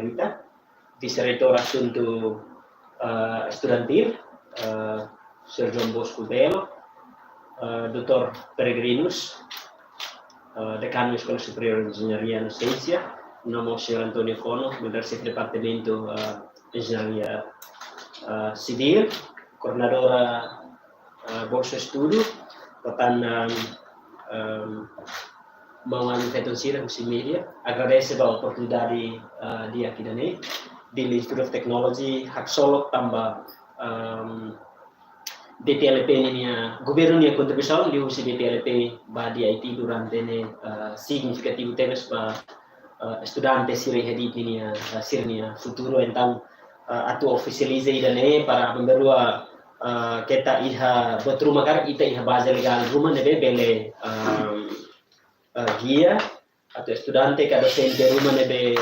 Rita, vice-reitor assunto estudantil, Sir John Bosco Belo, Dr. Peregrinus, decano di Scuola Superiore di Ingegneria e Scienza, nome Sir Antonio Cono, membro Departamento Ingegneria Civil, coordenadora Bolsa Estudo, Batan Mawang Fetonsira, Media, agradece a oportunidade de aqui também, do Institute of Technology, Haksolo, tambah DTLP nia governo nia contribuição di usi DTLP ba di IT durante ne significativo temas ba estudante siri hedit nia sirnia futuro então atu oficialize idane para memberua kita iha buat rumah kar ita iha base legal rumah nebe bele guia atau estudante ka docente rumah nebe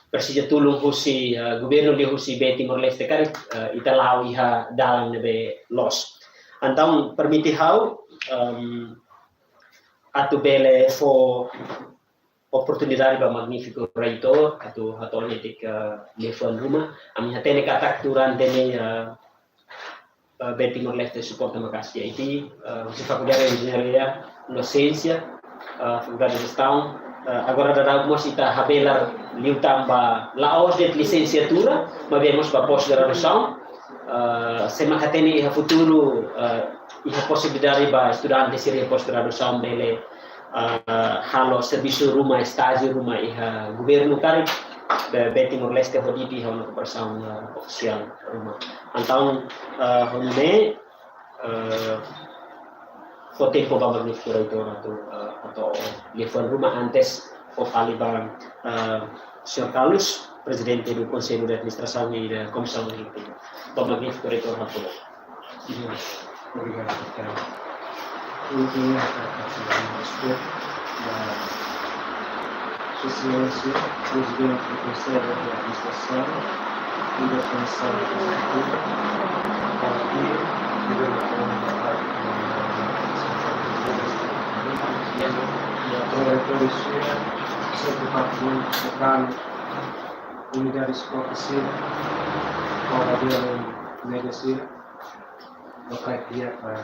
persija tulung husi governo di husi Timor Leste kar ita lau iha dalang nebe los. Então, permite hau atu bele fo oportunidade para magnífico reitor atu hatolnya tik lefuan rumah ami hatene katak durante ne Timor Leste support makasih IT si faculdade de engenharia no ciência faculdade de gestão agora da algumas ita habelar liu tamba laos de licenciatura mas vemos para pós-graduação semakatene iha futuro iha possibilidade para estudante seria pós-graduação bele halo serviço rumah estágio rumah iha governo kari Timor Leste hoditi iha una cooperação oficial rumah então honne foi tempo para magnífico reitor atau lefuan rumah antes foi kali para Sr. Carlos presidente do Conselho de Administração e da Comissão Executiva. Bom, magnífico reitor Rafael. Obrigado, Ricardo. Eu tenho a participação da Sociência, presidente do Conselho de Administração e da Comissão Executiva, e do reitor Xia, sobre o Departamento Focado Unidade Esportiva, fora dele, Medicina, no Caipia para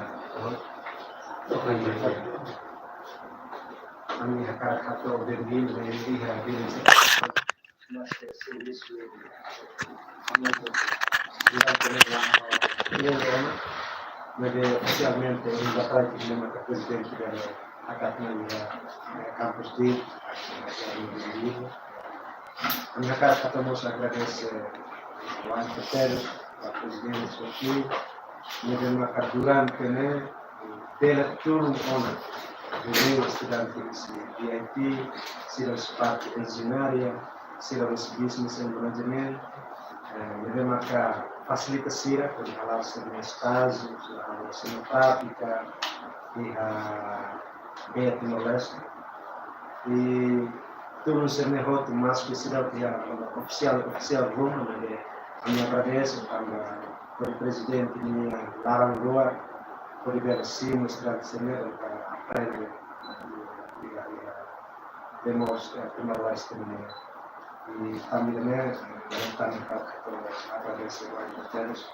a minha cara catou bem-vindo, bem-vindo, mas é serviço mas oficialmente ainda praticamente a presidente da Academia Campus D, a minha cara catamos agradece o Anteteros, a presidente aqui, e durante né, pela turma de estudantes de IT, se parte de engenharia, se business and management, e facilita sira por falar sobre estágios, a cenográfica e a Timor Leste. E tudo se melhor mais especial que a oficial Roma, né? A minha agradeço para o presidente minha Lara Lua por ver assim mostrar que para aprender demonstrar Timor Leste e também agradeço a todos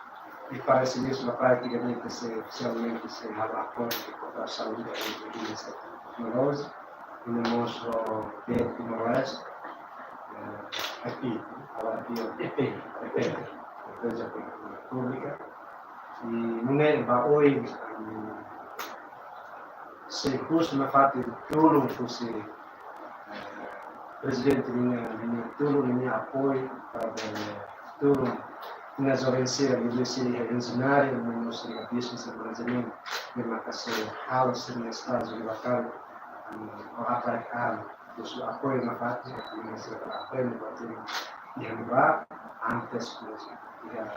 e parece isso praticamente oficialmente se relaciona com a saúde e tecnologia e mostro que Timor Leste aqui empresa pública e não é hoje se custa na parte de tudo fosse presidente minha tudo minha apoio para tudo nas organizações de engenharia no nosso business and management de marcação aulas no estado de local o apoio do apoio na parte de apoio para renovar antes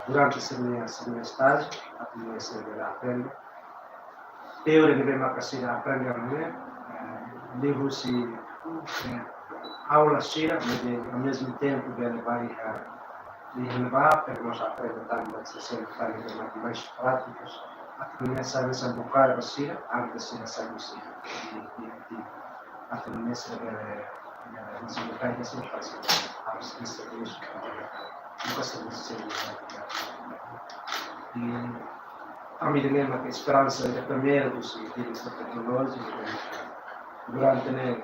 durante seu estágio a conhecer a aprender teoria de marcação aprender livros e aulas cheias mas ao mesmo tempo ele vai renovar para nós apresentarmos sessões mais práticas a começar a bocar a vacina antes de sair a começar a desenvolver as nossas questa decisione. A me mesmo che speranza di premiere così di questa tecnologia durante ne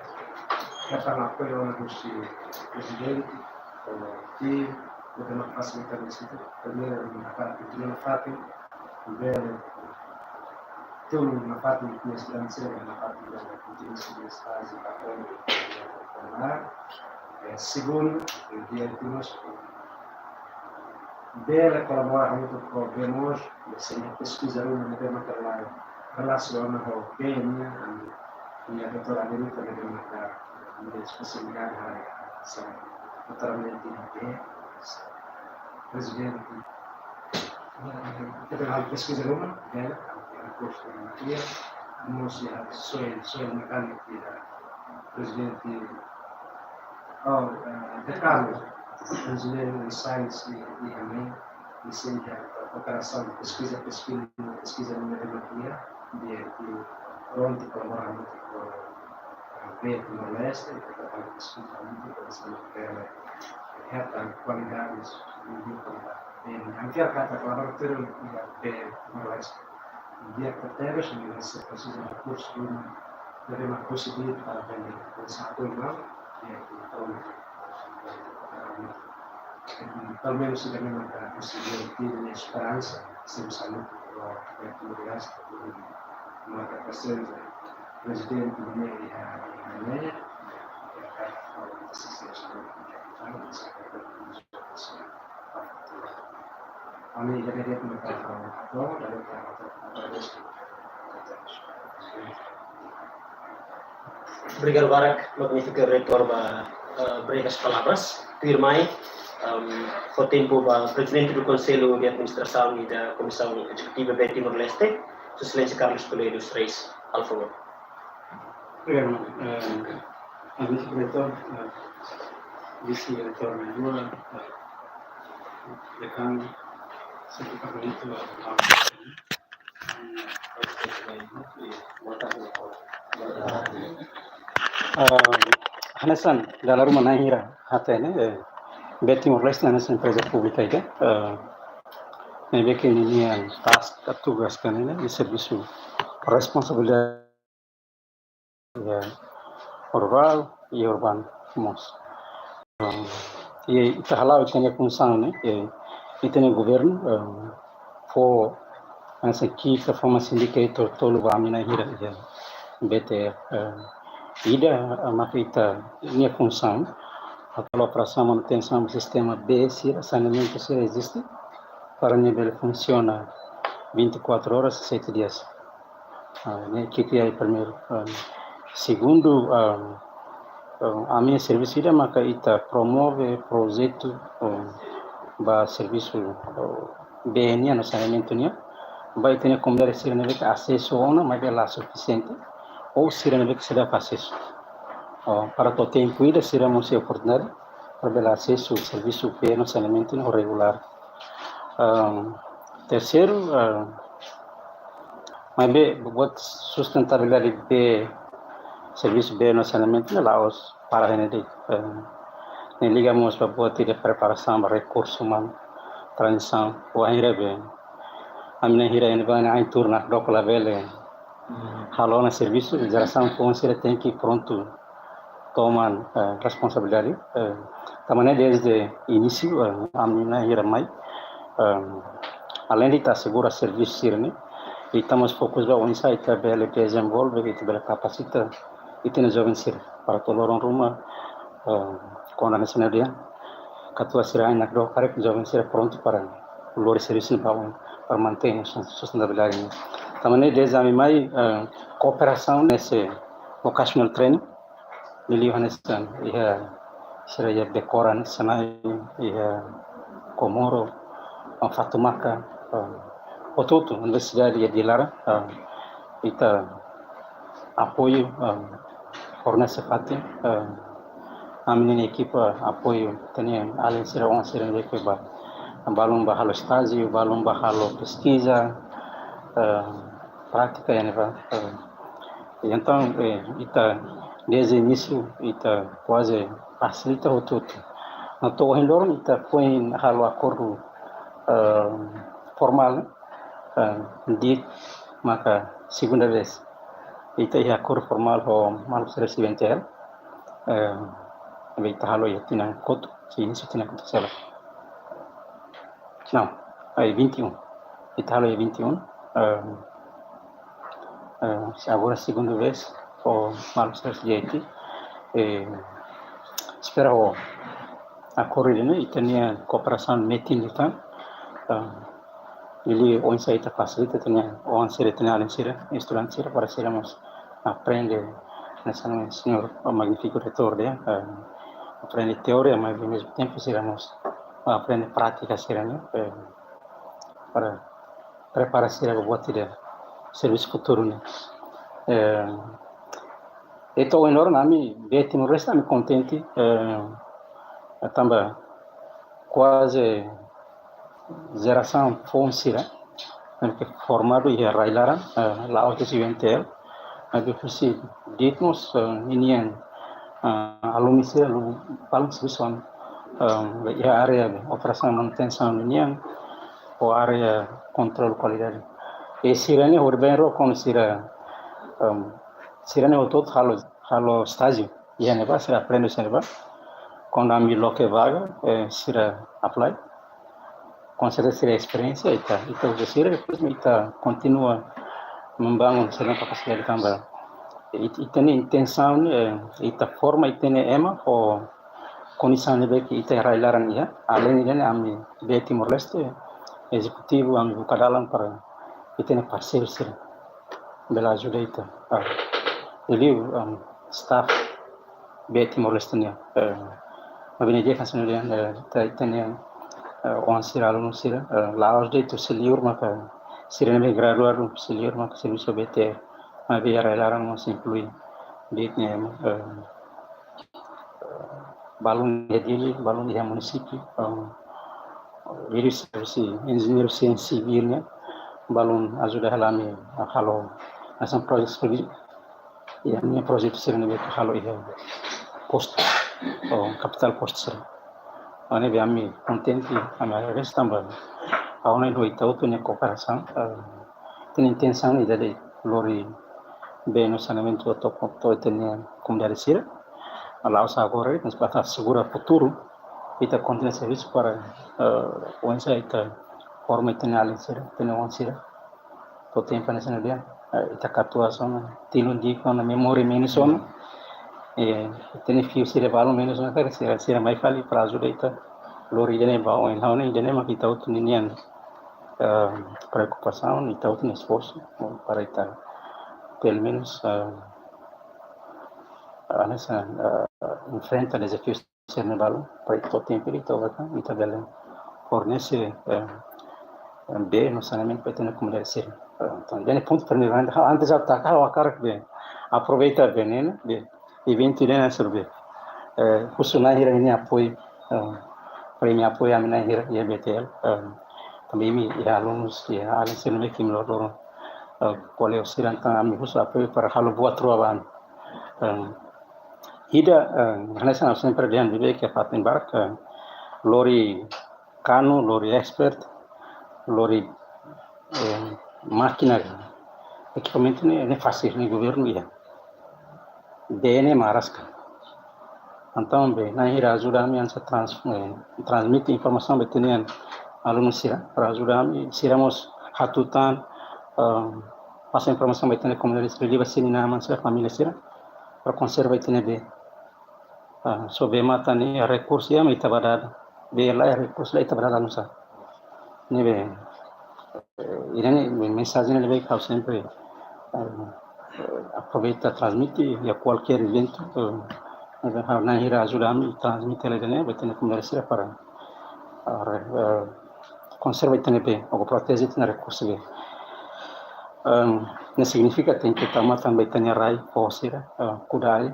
capana quello così presidenti o team potevano facilitare il sito per me una parte di una parte bene tu una parte di cui speranza una parte di questi stasi a segundo il dia di bene colaborar muito com o Bemos, assim, pesquisar uma determinada relação com o BM, e a doutoramento também de uma especialidade são doutoramento em presidente, determinada pesquisa uma, bem, a curso de matéria, música, sou mecânico presidente, decano Engineering Science e também licencia operação de pesquisa de matemática de pronto colaborando com o Timor-Leste e com a pesquisa para qualidades de qualidade. Anche a carta laboratório de Timor-Leste. Dia que teve, se precisa de curso de uma possibilidade para aprender essa coisa e pelo menos se também não está conseguindo ter esperança, sempre sabe que a comunidade uma capacidade presidente do meio e a Alemanha e a carta de assistência a mim já queria comentar agora, daí Obrigado, Barak. Magnífico reitor breves palavras. Firmai, foi tempo para o presidente do Conselho de Administração e da Comissão Executiva de Timor-Leste, Sua Excelência Carlos Toledo Reis, por favor. Obrigado, vice-diretor, vice-diretor Mendola, decano, secretário Hanesan dalam rumah nahira hatene beti Timor-Leste Hanesan empresa pública ide nebe que ini yang task tugas kan ini di serviço responsabilidade rural e urbano mos e ita halau tem função né e tem governo for essa aqui que forma sindicato tolo ba mina hira bete ida mafita minha função a operação manutenção do sistema B saneamento se existe para nível funciona 24 horas 7 dias né que é primeiro segundo a minha serviço ida maka ita promove projeto ba serviço BN no saneamento nia vai ter como dar ser acesso a uma mas é lá suficiente ou se não que se dá acesso para todo tempo ainda será uma oportunidade para dar acesso ao serviço no saneamento não regular. Terceiro, mas bem buat sustentabilidade de serviço no saneamento não Laos para a gente ligamos para buat de preparação para recursos humanos transição o ainda bem a minha hira ainda vai em turno do clavel halona serviço de geração financeira tem que pronto tomam responsabilidade também desde início a minha hira mai além de estar segura serviço sirne e estamos focados no insight bela desenvolver e bela capacita e tem jovem sir para toloron rumah quando a nacionalidade katua sirai nak do karek jovem sir pronto para luar serviço para manter a sustentabilidade também desde a minha cooperação nesse vocational training milieu hanestan ia seraya dekoran sanai ia Komoro Fatumaka Ototo Universidade de Lara ita apoio fornece fati a minha equipe apoio tem além ser uma série de equipe balum bahalo estágio balum bahalo pesquisa prática então ita desde o início ita quase facilita o tudo na toa hindor ita põe halo acordo formal, di maka segunda vez ita ia acordo formal ho malu presidencial, ita halo ia tina koto, si ini tina koto sala. Não, aí 21. Ita halo ia 21. Agora segunda vez ho malu presidencial. Espero a corrida ita nia cooperação metin ita. Ele onde ita facilita tinha onde ser tinha além ser estudante ser para sermos aprender nessa senhor magnífico retor de aprender teoria mas ao mesmo tempo sermos aprender prática será para preparar ser a boa tira serviço futuro né então enorme nami beti no resto me contente também quase geração fonsira que formado e railaran lá o estudantil mas se ditmos inian alunos alu paling sebesar área de operação manutenção inian ou área controle qualidade e sirane urbano com sirane o todo halo estágio e a neva será aprende será quando a mi loque vaga será apply com certeza a experiência ita usia depois ita continua membangun selain capacidade também ita tem intenção ita forma ita ema ou condição de que ita railaran ia além de ami de Timor Leste executivo ami buka dalam para ita parceiro ser bela ajuda ita ele staff de Timor Leste nia mabine dia kan senudian ita on sira aluno sira laos de tu seliur maka sira me graduar seliur maka serviço BT abi railaran mas inclui ditnya balun de município ele serviço engenheiro civil né balun ajuda halami halo essa projeto e a minha projeto sira ne halo ia posto capital posto sira ane biami contente ama restamba auna do itau tu ne cooperação tem intenção de dar lori bem no saneamento to tem comunidade sira allow agora nos para segurar futuro ita continua serviço para onde ita forma itinerária sira tem onde sira to tempo nessa dia ita catuação tino di com a memória menos tem fio sira valor menos na cara sira mais fali para ajudar ita lori dene bao em laune dene mak ita utu ninian preocupação ita utu esforço para ita pelo menos nessa enfrenta desafios cernebalo para ita tempo ita ita bela fornece bem no saneamento para ter como deve ser então dene ponto para antes já tá a cara que aproveita bem né evento dene serve funcionar ini apoio premi apoio a mina ia BTL também me alunos e além se não é que me loro qual é o siranta amigos apoio para halo buat ruaban ida nessa sempre dia de que fatem barca lori cano lori expert lori máquina equipamento ne fácil ne governo ia dene marasca então bem na hira ajuda me a transmitir informação betenian alunos sira para ajudar me siramos hatutan passa informação betenian comunidade religiva sini na mansa família sira para conservar betenian be sobre mata ni recurso ya me tabadada be lá recurso lá tabadada nusa ne be irene mensagem ele vai sempre aproveita transmite a qualquer evento na hira ajudami transmite le dene betene comunidade sira para conserva itene be o protege itene recurso be ne significa tem que tomar também itene rai posira kudai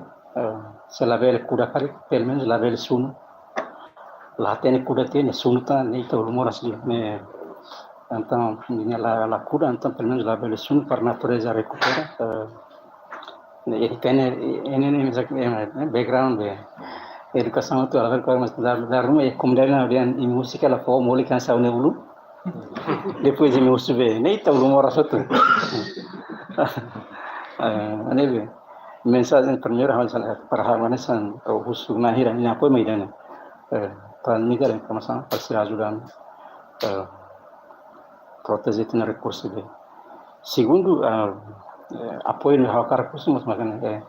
se la vele kuda kari pelo menos la vele sunu la tene kuda tene sunu ta ne to lumora sli ne então la kuda então pelo menos la vele sunu para natureza recupera ele tem background educação itu ela vai mas dar rumah ya kemudian kemudian em música ela foi mulai kan sa ne bulu depois em música be nem tá rumor asatu ane be mensagem primeiro hal para hal mana san husu na hira ni apoio meidana transmitir a informação para se ajudar proteger o recurso be segundo apoio no hal recurso mas makanya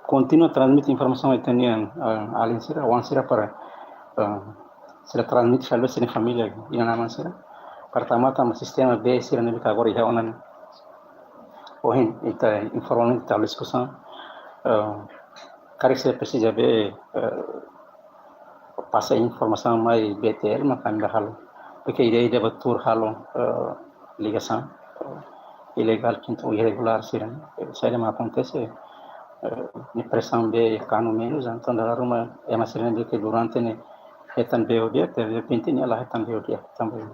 continua transmitir informação aí tenian além sira wan sira para sira transmitir salve sini família ina nama sira pertama tama sistema B sira ne bika agora ya onan ohin ita informação ita discussão cara que precisa ver passa informação mais BTL mas kami bahal porque ideia betul halo ligação ilegal quinto irregular sira saya me acontece pressão be kanu menos então da rumah é uma série que durante ne etan beodia de repente ne lá etan beodia também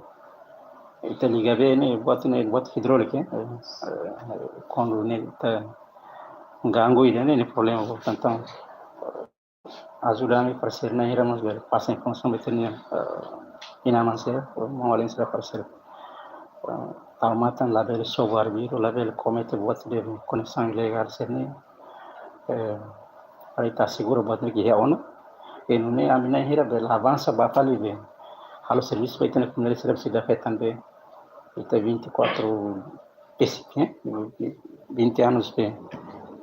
então liga be ne buat hidráulica quando ne tá gango ide ne problema então ajuda-me para ser na iramos ver passa informação betenia inamansia maualin será para ser taumatan label software biro label comete buat de conexão ilegal serne para estar seguro buat que é ono e não é a minha hira bela avança bafali be halo serviço vai ter como ele será se dá também está 24 PCP 20 anos be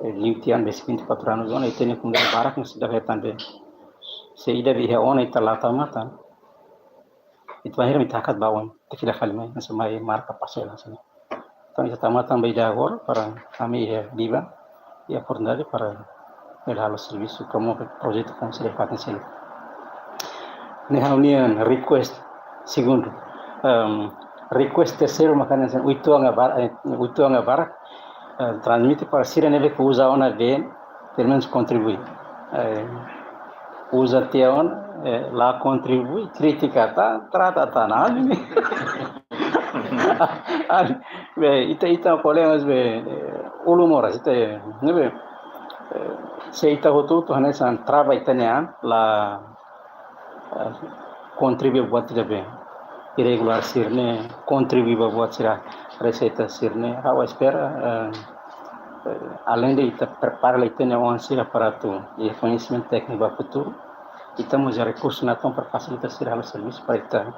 20 anos 24 anos ona tem como ele barak não se dá também se ida be é ona está lá mata itu akhirnya mitakat bawang tidak kalimai semai marca pasela sini então já estamos também de agora para kami ya diva e acordar para melhorar o serviço como o projeto como se faz nesse reunião request segundo request terceiro makanya itu anga barak transmite para sira neve que usa ona bem pelo menos contribui usa teon lá contribui critica trata nada ita problemas be ulumoras ita nebe seita hotu to hanesan traba itania la contribui buat bem irregular sirne contribui buat sira receita sirne hawa espera além de ita prepara la itania on sira para tu e conhecimento técnico para futuro estamos a recursos na tom para facilitar sira o serviço para ita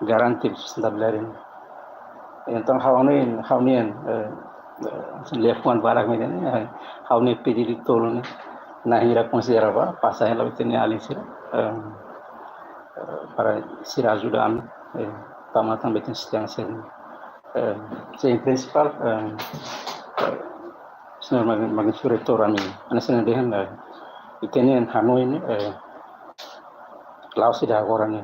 garantir sustentabilidade então haunian lefuan barak medene hauni pedi tolone na hira considerava passa ela tem ali sira para sira ajudar tama também tem sistema em principal senhor magnifure torami anasena dehen itenen hanoi ne Laos sudah agora né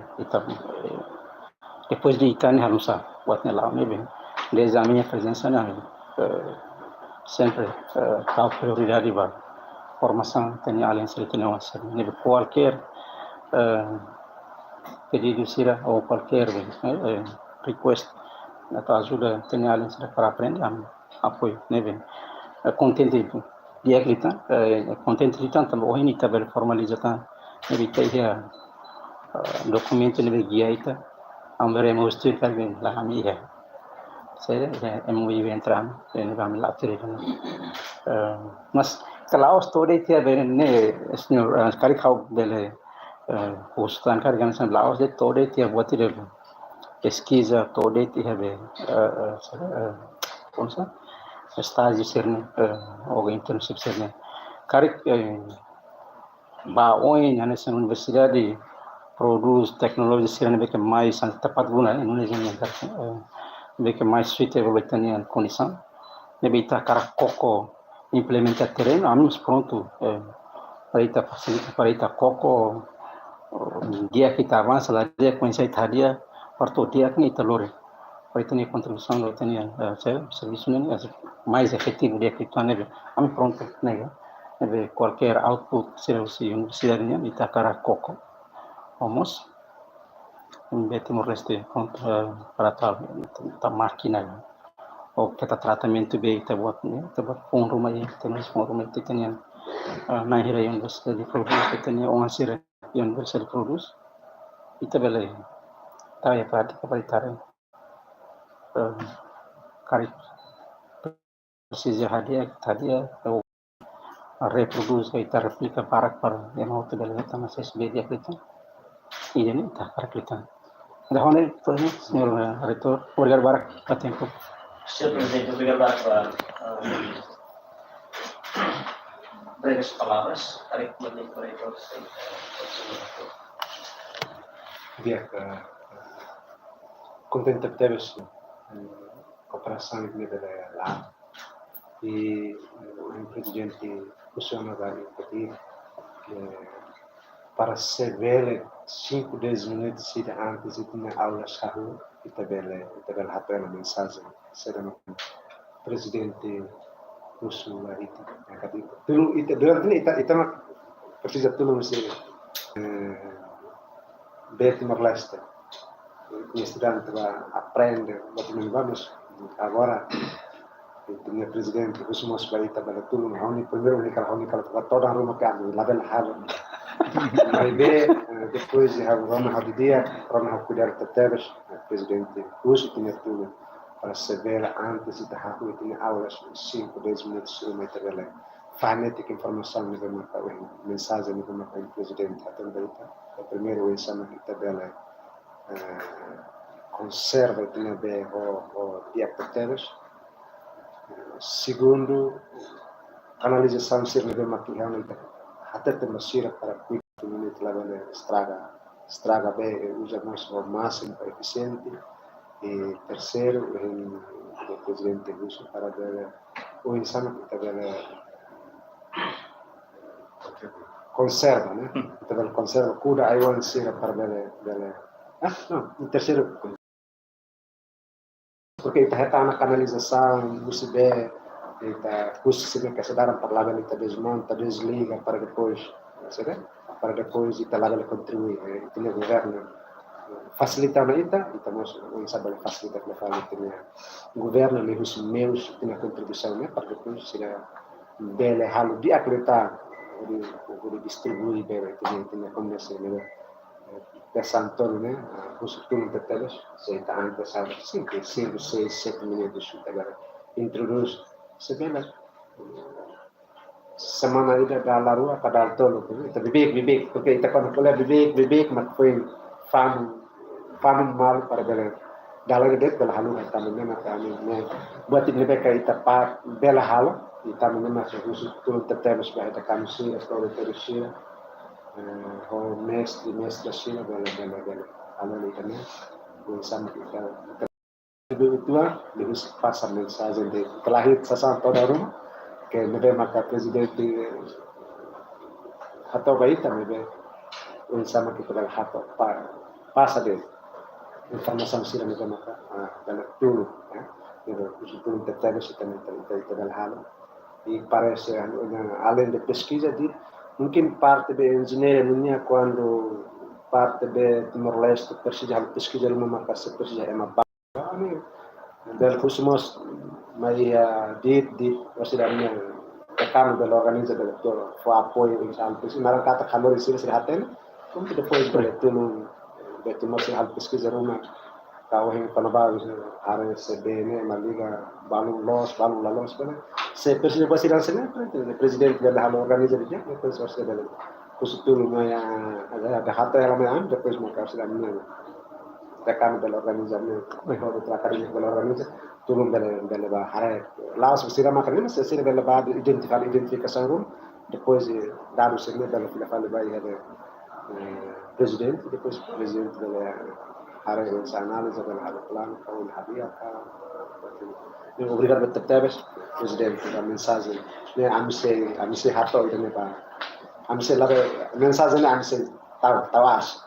depois de Itani Hanusa buatnya Laos né bem desde a minha presença né sempre tal prioridade para formação tem além de ter uma série qualquer pedido sira ou qualquer request atau ajuda tem além de para aprender apoio né bem contente dia kita contente kita também ini tabel formalizatan evita ya documento ne guia ita ambere mostri per ben la famiglia se é muito entrar ne vamos lá ter mas kalau story tia ben ne senhor kari khau bele hostan kar gan san laos de tode tia buat de pesquisa tode tia be konsa estágio serne ou internship serne kari ba oin nessa universidade produz tecnologia sirene que mais tepat guna Indonesia yang que mais suitable tenha condição nebita cara coco implementar terreno amigos pronto para ita facilita para ita coco dia kita avança lá dia conhecer dia porto dia que ita lore para ita contribuição do tenha serviço né mais efetivo dia que tu nebe amigos pronto nega nebe qualquer output serviço universidade né ita cara coco vamos Timor Leste para tal máquina ou que tratamento bem tá buat pun rumah temos pun rumah itu kan nahira yung basta di produce kita ni onga sira yung basta di produce ita bela tayo pati kapag tayo kari precisa hadia reproduce ita replica para yang auto bela ita na ses media kita iya ni ita para kita ada hone to senhor reitor obrigado barak tempo. Senhor Presidente, obrigado para breves palavras. Tarik menit para itu. Dia contente de teres cooperação de lá e o presidente funciona bem pedir para se ver 5-10 minutos antes de ter aula shahu e também a mensagem será no presidente Russo itu dulu itu precisa tudo mesti Betty Morleste gli studenti aprende vamos agora o meu presidente Russo Mosbarita para tudo não primeiro única toda a Roma que lá bela hal mas depois de Roma Habidia Roma cuidar de teres presidente Russo tinha tudo para se ver antes de ter tinha aulas 5-10 minutos sobre a fanética informação de uma mensagem de uma presidente atendente o primeiro exame que tabela conserva tinha bem o diabetes segundo canalização serve de maquiagem até ter masira para cuidar do minuto lá bem estraga bem usamos o máximo eficiente e terceiro o presidente Russo para ver o exame que tabela conserva, né? Então, conserva, cura, aí o ensino para ver. Não, o terceiro. Porque está na canalização, você vê, você que se dá para lá, ele desmonta, desliga, para depois, sabe? Para depois, está lá, ele contribui, tem o governo. Facilita na ita, então, não sabe facilitar para falar, tem o governo, ele os meus, tem a contribuição, né? Para depois, será bem, halo, de acreditar. Boleh distribui bem tinha como se né da Santoro né os turnos de telas se está antes sabe 5, 6, 7 minutos agora introduz se bem semana ida da la rua pada tolo itu bibik porque kita quando boleh bibik mas foi fam mal para ver dalam det bela halu kami ne buat ini mereka kita bela halu kita masuk khusus turun terus bahaya kami sih kalau terus o mestre sih bela halu ini sama kita itu lebih pasang mensagem de kelahir sasam toda rumah que me maka presidente atau baik também sama kita bela hato passa dele informação sih me maka bela dulu itu turun terus kita bela halu e parece além de pesquisa de mungkin parte de engenharia quando parte de Timor-Leste precisa de pesquisa uma marca se precisa é uma del khusus mai di wasidanya kami del organiza del for apoio example se marang kata kalor sih haten como depois betul betul masih hal pesquisa uma kau yang penebal hari CBN maliga balu los kan se presiden basiran sini presiden dari hal organiza dia depois harus ada khusus dulu maya ada hata yang lain depois mereka sudah menang rekan del organizamento mejor tratar del organiza turun del hari laos basiran makanya se sini del bad identificação room depois dados sini del file vai ada presidente depois presidente del hari análise del plano kau hadiah obrigado por teres presidente da mensagem né amse hato itu né pak amse lá mensagem amse tawas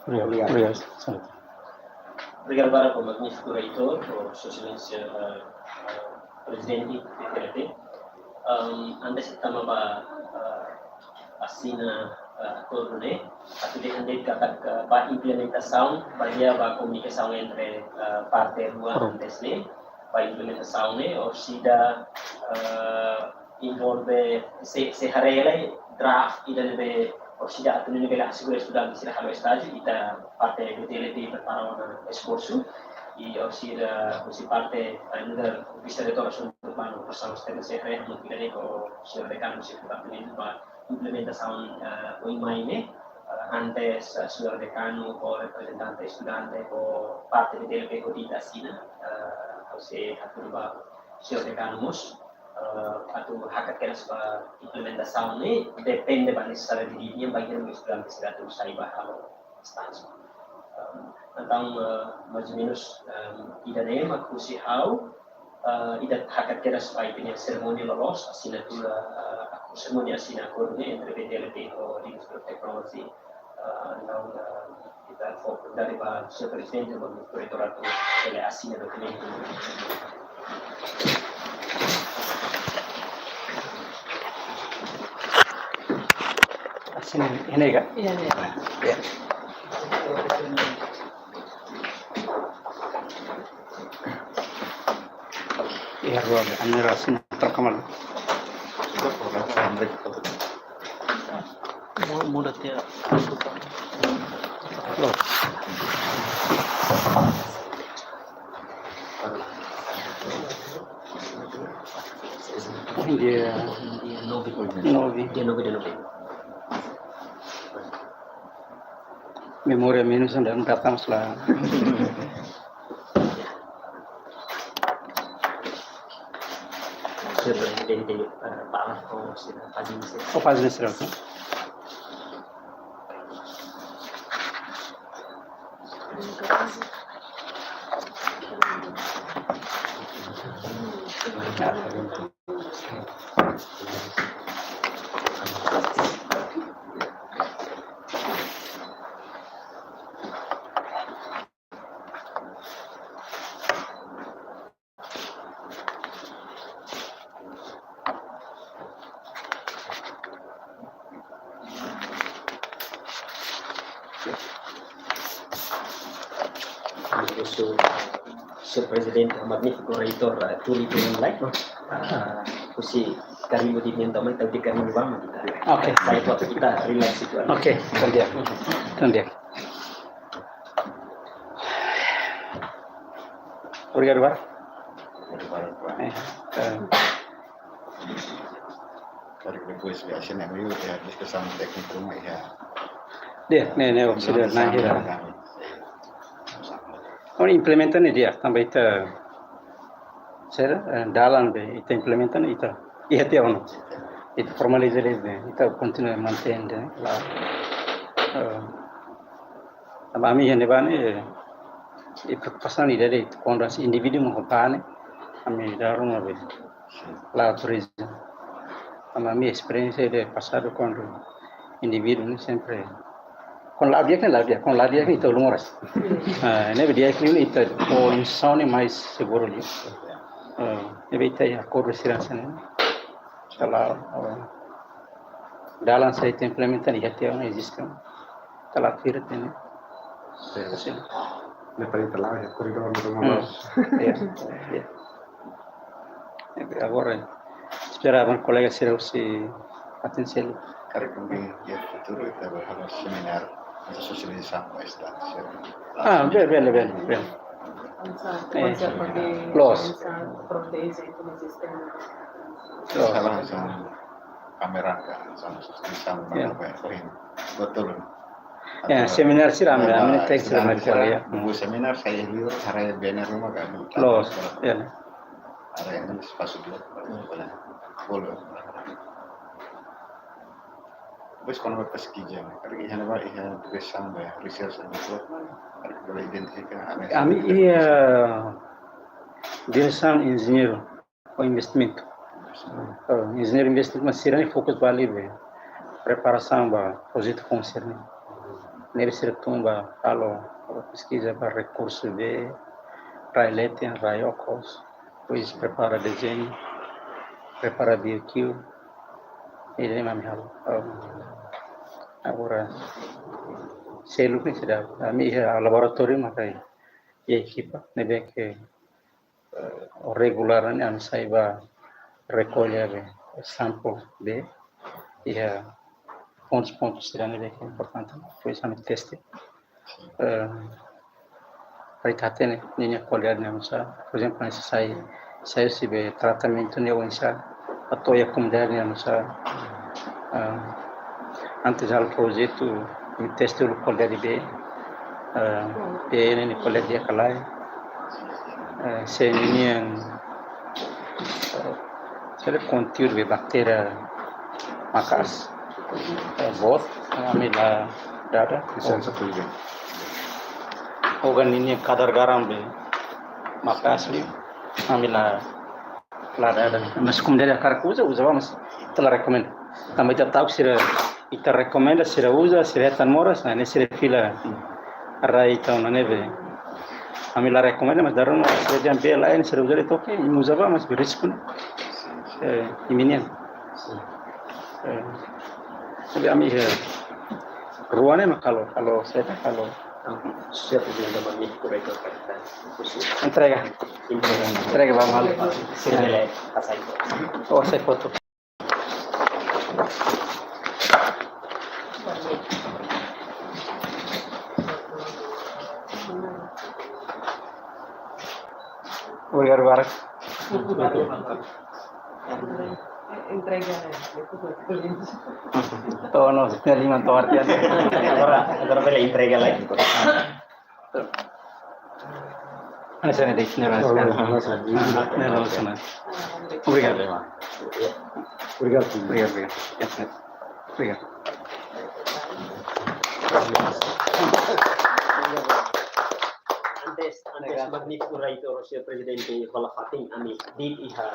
obrigado Obrigado para o magnífico reitor, por sua excelência presidente do TRT. Antes kita assina acordo né, atau de para implementação, para comunicação entre parte dua antes né, para implementação né, ou sida involve se harele draft ida nebe osida atau nebe la segura estudante sila halo estágio ita parte do DLP prepara um esforço e osi parte ainda vista de todas as urbano passamos ter se harele muito grande o senhor decano se departamento para implementação o IMAINE antes senhor decano o representante estudante o parte do DLP Codita Sina se aturba senhor decano mus atau hak keras implementação ini depende banyak secara dirinya bagian estudante sila tu saya bahalo instansi. Tentang mais ou menos ida nem aku si how ida hak keras baik ini seremoni lolos assinatura aku seremoni assinatura ini entre BDLP o Instituto Teknologi então kita fokus dari Pak Presiden dan Direktorat oleh asina dokumen itu. Ini kan? Iya. Ya. Iya, ruang anirasi terkamal. Mudah ya. Loh. Dia novi. Memoria minus dan datang setelah. Presidente Pak o sila Pazin. Oh, Pazin sila. Sir President magnifico reitor tuli like kusi karimu di minta mai tapi karimu bang kita. Oke. Saya buat kita relax itu. Oke, tendia. Obrigado, Bar. Dari depois viagem é meio a discussão técnica mas ya. Dia, ne oksigen nahira. Orang implementan dia tambah itu, saya dalam be itu implementan itu, iya tiap orang itu formalisir itu continue maintain lah. Tambah kami yang depan itu pasan ini dari kondisi individu menghapani, kami dalam be lah turisme. Tambah kami experience de pasado con individu ni sempre. Con la via che itu lumoras. Ne vedi che itu o insone mais seguro lì. Ne vedi ya corre siransane. Kalau dalam saya implementan ya tiap orang existe. Kalau firat ini. Ne tadi telah ya koridor rumah. Ya. Agora esperava colega ser se atenção. Karena kami ya futuro kita berharap seminar untuk sosialisasi estudante. Bene. Los. Salah sama kamera kan sama sosialisasi apa betul. Ya, seminar sih ramai, teks ramai sekali ya. Bu seminar saya lihat hari banner rumah kan. Los, ya. Ada yang pas dulu, boleh. Bos kalau mau pergi jam, karena ini apa? Ini tugas sama research dan development. Harus boleh identifikasi. Kami iya direção engenheiro ou investimento. Engenheiro investimento mas sirene fokus bali be preparação ba projeto concerne. Nele tumba kalau pesquisa para recurso de railete, raiocos, depois prepara desenho, prepara BQ. Ini memang hal. Agora selo que se dá a mim laboratório mas aí equipa nebe que o regular né não saiba recolher sampel B, pontos tirando B, que é importante, foi exame de teste. Paritatene, linha colher, né, por exemplo, nesse sai se vê tratamento né, atau ya comunidade, né, antes do projeto, o teste do colher de B, PN, colher de Akalai, se linha Saya contiur be bacteria makas both amila dada Lisensa tujuh. organ ini kadar garam be makas li amila la dada mas kemudian akar usa vamos telah recomend também já tahu sira ita recomenda sira usa sira tan moras na ne sira fila rai tau na neve amila recomenda mas daron sira jam be lain sira usa itu okay usa vamos berisco iminian jadi kami ruannya kalau saya kalau Siapa yang namanya kureka entrega vamos mal Sirvele pasai. oh saya foto Uliar barak Entrega oh no lima artian Agora vai entrega lá. ana sana dei nero sana obrigado Antes magnífico reitor Sr. Presidente Holafating ami dit iha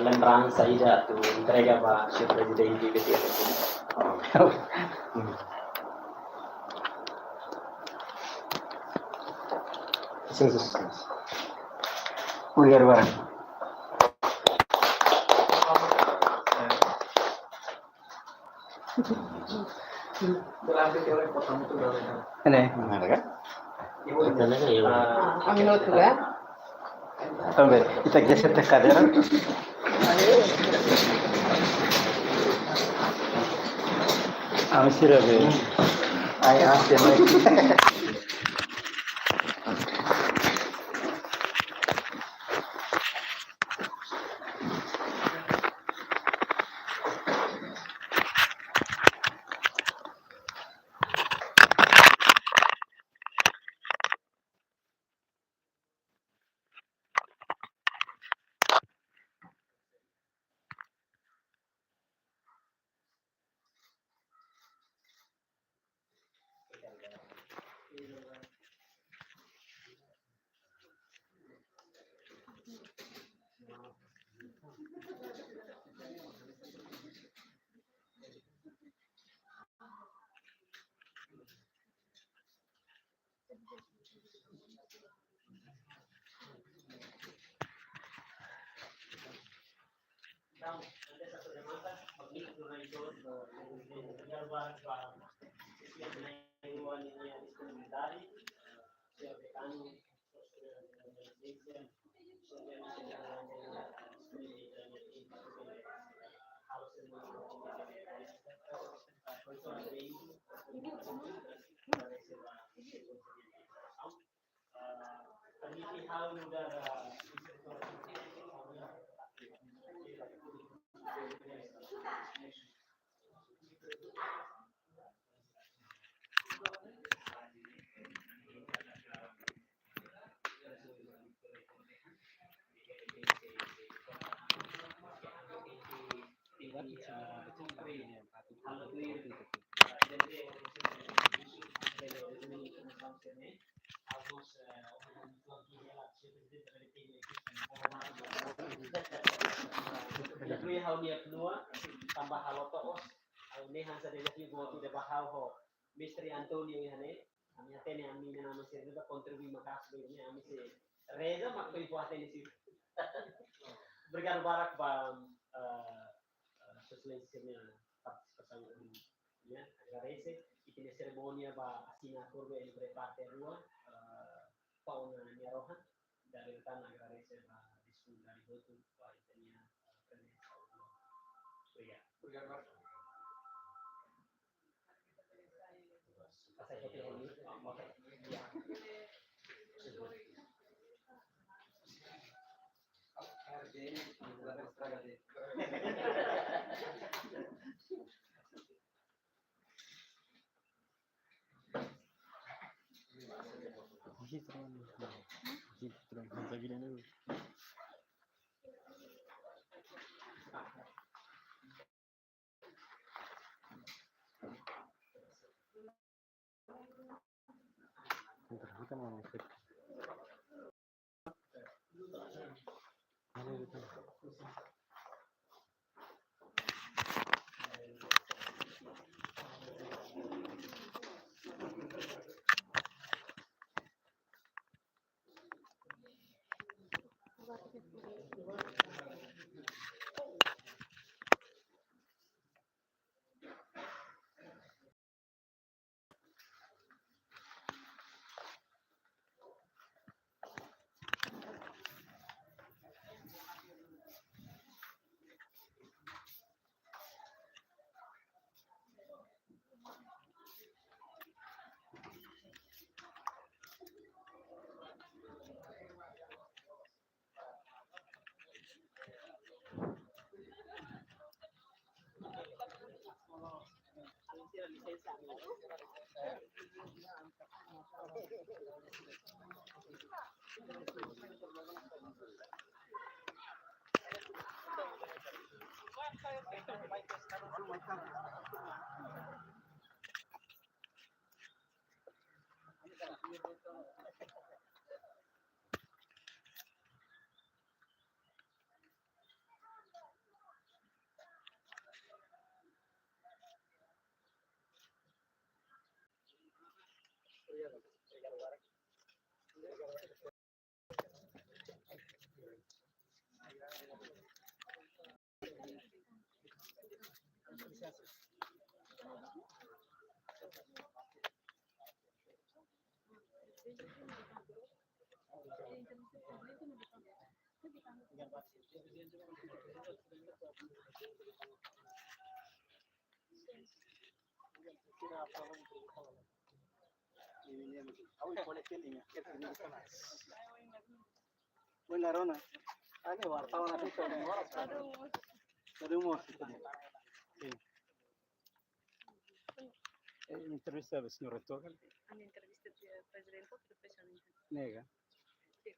lembrang saida tu entrega pa Sr. Presidente BTS. Uliar barak ini Mana kan? Ang minuto ba? Também, kita geser ke cadeira. Misira be. Ai, Dui hau dia kedua tambah haloto os hau nehan sa dia go tu de bahau ho Misteri Antonio ihane kami atene ami na nama sir da kontribusi makas be ni ami se reza mak koi puate ni si Obrigado Barak ba sesuai sirnya participação ya agradece e tiene ceremonia ba assinatura de preparte rua fauna ni rohan dari tan agradece ba disfrutar dari itu ba tenía presença Obrigado. Obrigado, Marco. Passei aqui ali, moto. Rona, ada wartawan itu dari umur itu. Intervista al signor Rettore, Hanno intervistato il presidente e poi sono intervistato. nega. Sì,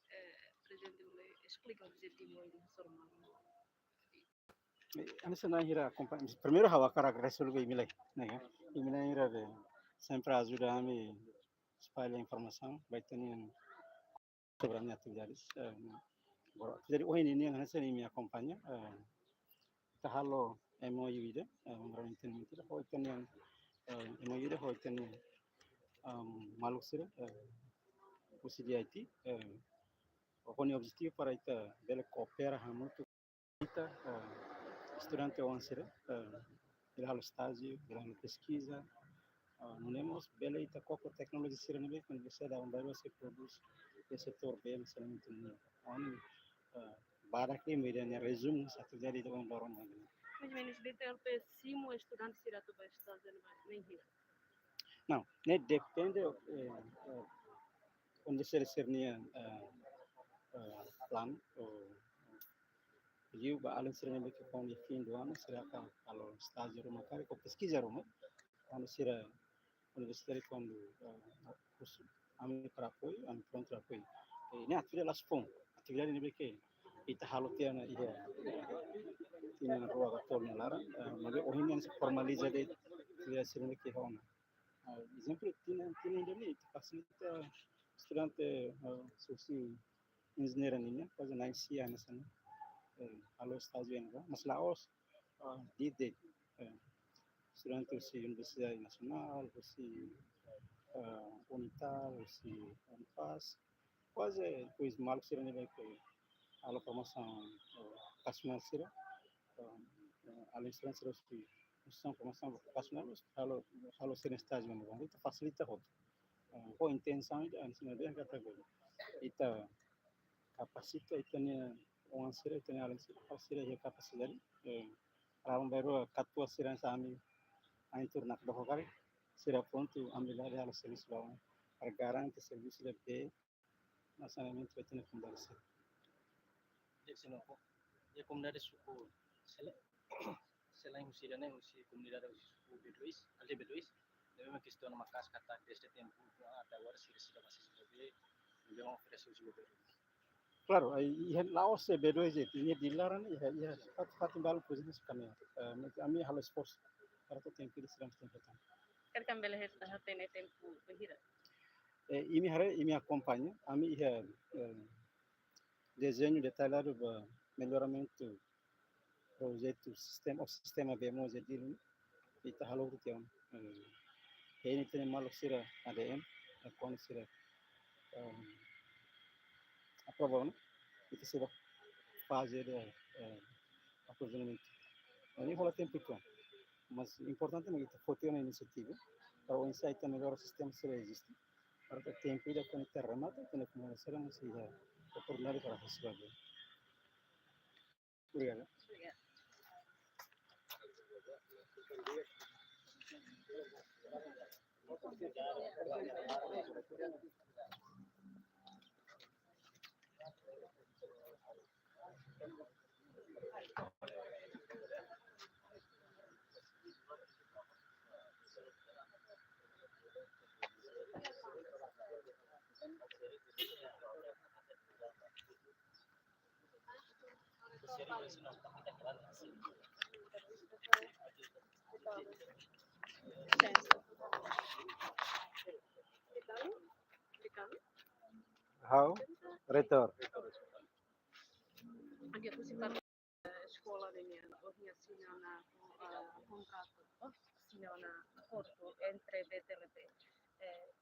presidente vuole esplica l'obiettivo di informare. Ano sana hira acompanha. Primeiro hawa cara resolu be milai, nega. Imina hira be sempre ajuda a me espalhar informação, vai ter sobre a minha atividades. Jadi ini yang saya me acompanha. Tahalo MOU ide, mengarahin itu, hoi kan yang MOU ide hoi kan maluk sira, usi di IT. Con objetivo para ita bela coopera muito ita estudante onsira, ele halo estágio, ele halo pesquisa. Não temos bela ita copo tecnologia sira nebe quando você dá bairro se produz o setor bem somente no on barak ni media ne resume satu jadi dengan dorong lagi. Mas menos BTLP simo estudante sira tu vai estar nem hira. Não, ne depende onde ser sernia plan eu ba alin sira nebe que com fim do ano será kalau estágio rumah kari ko pesquisa rumah quando será universidade quando curso ami para apoio ami pronto para apoio ne atividade las fom atividade nebe que ita halo tiana ida tina rua gatol na lara mas ohinian se formaliza de atividade sira nebe que hona exemplo tina indeni facilita estudante soci engenheiro ninya coisa na cia nessa halo estágio ainda mas laos de estudante se Universidade Nacional, se Unital, se Unifas, quase depois mal será nível que a formação vocacional será, a licença será se formação vocacional, halo ser estágio ainda, itu facilita muito. Com intenção de ensinar bem que até ita capacita ita ne orang será ita ne alam será facilita capacidade Raum baru katua siran sami ain turnak doho kari sira pronto ambil dari halo service bawang pergarang ke service lebih masanamento bettina conversa de sinoko ya comunidade suku sela selain husidane husi comunidade husi suku bedois alde bedois deve uma questão numa casa kata desde tempo ada war sira masih lebih memang oferece husi bedois. Claro, ihan Laos se bedois itu ini dilarang ya pat balu positif kami. Kami halo sports para tu tempo siram tempo. Kan kambele hatene tempo behira. Ini hari ini acompanha a mim desenho detalhado para melhoramento projeto sistema BMO jadi kita halu rutin ini tem malu sira ADM kon sira aprovado itu sira fazer aprovisionamento ini fala tempo itu mas importante é que foi uma iniciativa para o insight melhor o sistema sira existe para o tempo da conectar remata que não será uma sira oportunidade para fazer. Obrigado. Obrigada. How? Retor. Anche così parla scuola degna ohia sina na contratto sina na accordo entre BTLP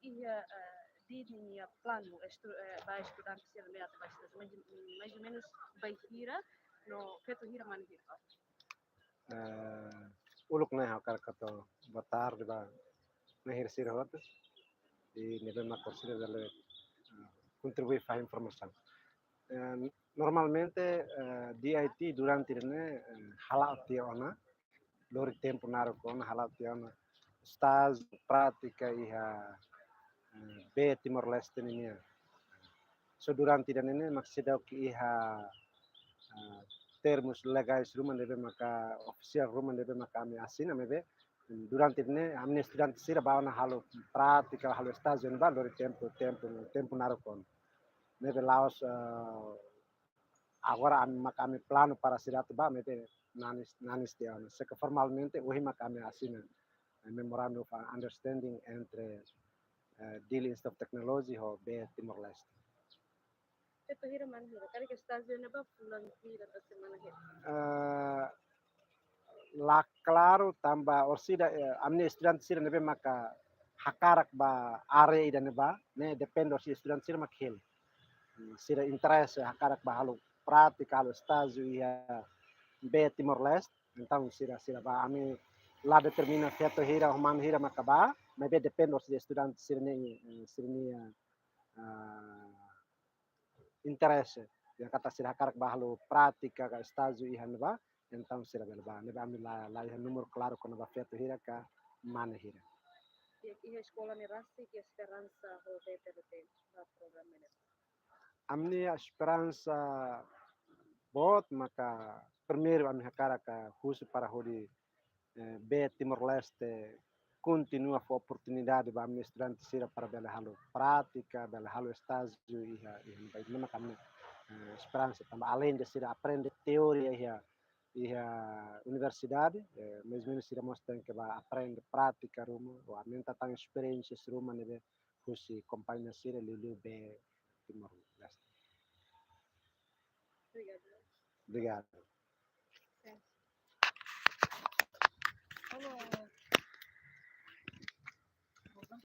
ia dini plano vai estudante ser leata mais ou menos vai hira no feto hira man hira Uluk na hakar kato batar di ba nahir sira hot di nebe makor sira dalle contribuir fa informação. Normalmente DIT durante ne halati ona lori tempo naro kon halati ona stage pratica iha be Timor Leste ni so durante ne maksida ki iha termos legais rumah debe maka official rumah debe maka ami asina mebe durante ne amne studente sira bawana halo pratica halo stage ba lori tempo naro kon mebe Laos agora kami plano para sirat ba mete nanis dia seka formalmente ohi kami asina memorandum of understanding entre Dili Institute of Technology ho be Timor Leste. feto hira man hira kali ke stage na ba pulang hira ta semana hira La claro tamba orsida amne student sira nebe maka hakarak ba are ida neba ne depende orsi student sira makhel sira interesse hakarak ba halo pratica halo stage ia be Timor Leste então sira ba ami la determina feto hira human hira maka ba maybe depende orsi student sira ni interesse ya kata sira hakarak ba halo pratica ka stage ia neba então sira belba neba ami la número claro quando ba feto hira ka mana hira ia sekolah ni rasi que esperança ho BTLP da programa ni amni esperança bot maka primeiro ami hakara ka husu para hodi be Timor Leste continua a oportunidade para amni estudante sira para bela halo prática bela halo estágio iha baik mana kami esperança tambah além de sira aprende teoria iha universidade mesmo sira mostra que vai aprende prática rumah ou amni tentang experiência rumah nebe husi companhia sira liu be Timor Leste. Obrigado. Halo.